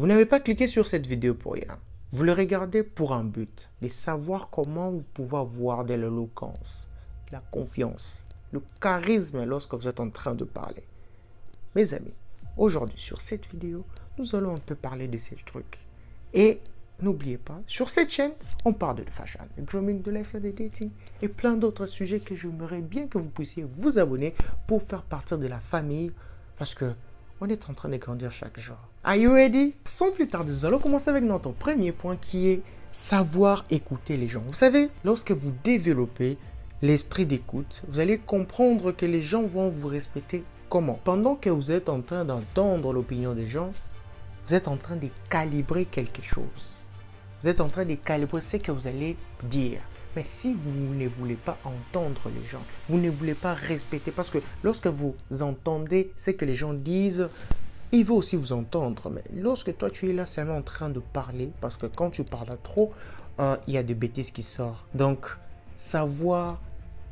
Vous n'avez pas cliqué sur cette vidéo pour rien. Vous le regardez pour un but, de savoir comment vous pouvez avoir de l'éloquence, la confiance, le charisme lorsque vous êtes en train de parler. Mes amis, aujourd'hui sur cette vidéo, nous allons un peu parler de ces trucs. Et n'oubliez pas, sur cette chaîne, on parle de fashion, de grooming, de lifestyle, de dating et plein d'autres sujets que j'aimerais bien que vous puissiez vous abonner pour faire partie de la famille parce que on est en train de grandir chaque jour. Are you ready? Sans plus tarder, nous allons commencer avec notre premier point qui est savoir écouter les gens. Vous savez, lorsque vous développez l'esprit d'écoute, vous allez comprendre que les gens vont vous respecter comment? Pendant que vous êtes en train d'entendre l'opinion des gens, vous êtes en train de calibrer quelque chose. Vous êtes en train de calibrer ce que vous allez dire. Mais si vous ne voulez pas entendre les gens, vous ne voulez pas respecter, parce que lorsque vous entendez ce que les gens disent, ils vont aussi vous entendre. Mais lorsque toi tu es là seulement en train de parler, parce que quand tu parles trop, il y a des bêtises qui sortent. Donc, savoir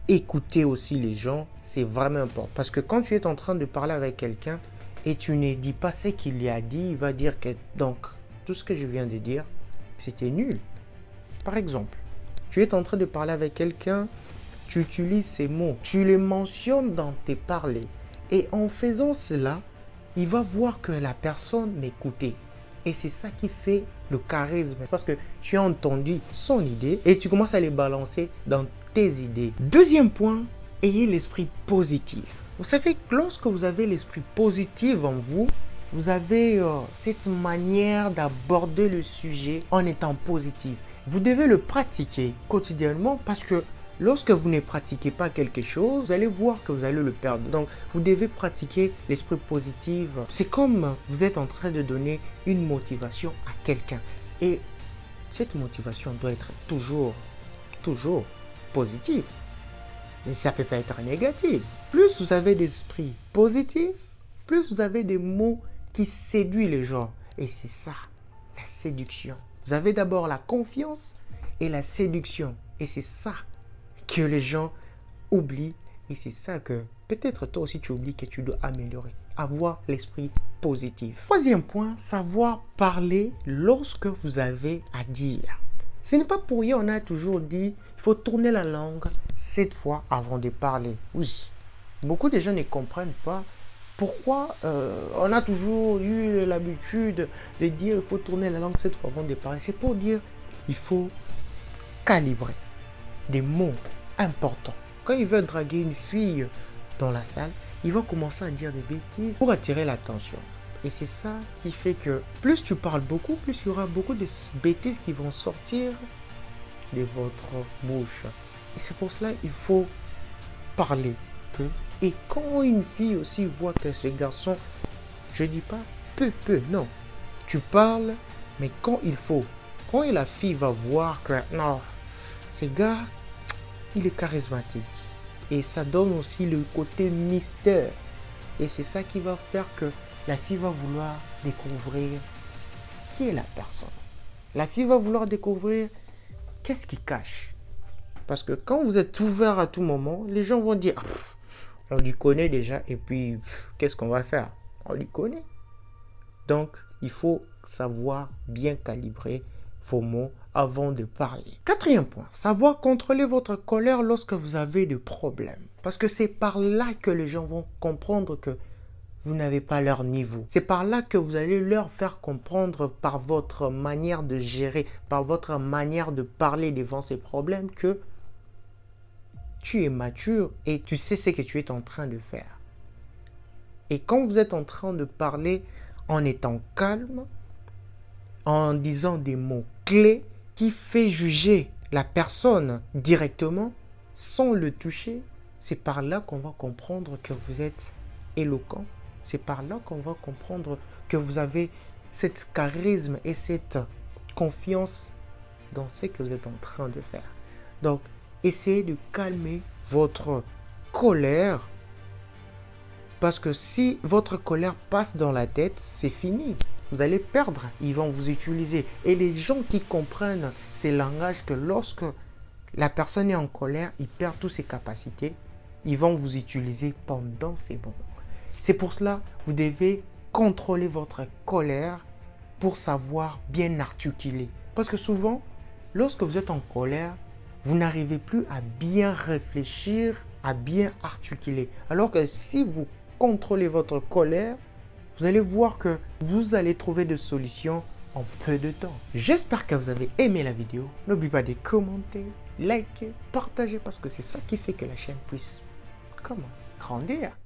écouter aussi les gens, c'est vraiment important. Parce que quand tu es en train de parler avec quelqu'un et tu ne dis pas ce qu'il y a dit, il va dire que donc tout ce que je viens de dire, c'était nul. Par exemple, tu es en train de parler avec quelqu'un, tu utilises ces mots, tu les mentionnes dans tes parlers. Et en faisant cela, il va voir que la personne m'écoutait. Et c'est ça qui fait le charisme. Parce que tu as entendu son idée et tu commences à les balancer dans tes idées. Deuxième point, ayez l'esprit positif. Vous savez que lorsque vous avez l'esprit positif en vous, vous avez cette manière d'aborder le sujet en étant positif. Vous devez le pratiquer quotidiennement parce que lorsque vous ne pratiquez pas quelque chose, vous allez voir que vous allez le perdre. Donc, vous devez pratiquer l'esprit positif. C'est comme vous êtes en train de donner une motivation à quelqu'un. Et cette motivation doit être toujours positive. Et ça ne peut pas être négatif. Plus vous avez d'esprit positif, plus vous avez des mots qui séduisent les gens. Et c'est ça, la séduction. Vous avez d'abord la confiance et la séduction. Et c'est ça que les gens oublient. Et c'est ça que peut-être toi aussi tu oublies que tu dois améliorer. Avoir l'esprit positif. Troisième point, savoir parler lorsque vous avez à dire. Ce n'est pas pour rien, on a toujours dit, il faut tourner la langue 7 fois avant de parler. Oui, beaucoup de gens ne comprennent pas pourquoi on a toujours eu l'habitude de dire il faut tourner la langue 7 fois avant de parler. C'est pour dire il faut calibrer des mots importants. Quand il veut draguer une fille dans la salle, il va commencer à dire des bêtises pour attirer l'attention. Et c'est ça qui fait que plus tu parles beaucoup, plus il y aura beaucoup de bêtises qui vont sortir de votre bouche. Et c'est pour cela qu'il faut parler peu. Et quand une fille aussi voit que ce garçon, je dis pas peu, non. Tu parles, mais quand il faut. Quand la fille va voir que non, ce gars, il est charismatique. Et ça donne aussi le côté mystère. Et c'est ça qui va faire que la fille va vouloir découvrir qui est la personne. La fille va vouloir découvrir qu'est-ce qu'il cache. Parce que quand vous êtes ouvert à tout moment, les gens vont dire on lui connaît déjà et puis qu'est-ce qu'on va faire? On lui connaît. Donc, il faut savoir bien calibrer vos mots avant de parler. Quatrième point, savoir contrôler votre colère lorsque vous avez des problèmes. Parce que c'est par là que les gens vont comprendre que vous n'avez pas leur niveau. C'est par là que vous allez leur faire comprendre par votre manière de gérer, par votre manière de parler devant ces problèmes que tu es mature et tu sais ce que tu es en train de faire. Et quand vous êtes en train de parler en étant calme, en disant des mots clés qui fait juger la personne directement sans le toucher, c'est par là qu'on va comprendre que vous êtes éloquent. C'est par là qu'on va comprendre que vous avez cette charisme et cette confiance dans ce que vous êtes en train de faire. Donc, essayez de calmer votre colère parce que si votre colère passe dans la tête, c'est fini. Vous allez perdre. Ils vont vous utiliser. Et les gens qui comprennent ces langages que lorsque la personne est en colère, il perd toutes ses capacités, ils vont vous utiliser pendant ces moments. C'est pour cela que vous devez contrôler votre colère pour savoir bien articuler. Parce que souvent, lorsque vous êtes en colère, vous n'arrivez plus à bien réfléchir, à bien articuler. Alors que si vous contrôlez votre colère, vous allez voir que vous allez trouver des solutions en peu de temps. J'espère que vous avez aimé la vidéo. N'oubliez pas de commenter, liker, partager parce que c'est ça qui fait que la chaîne puisse grandir.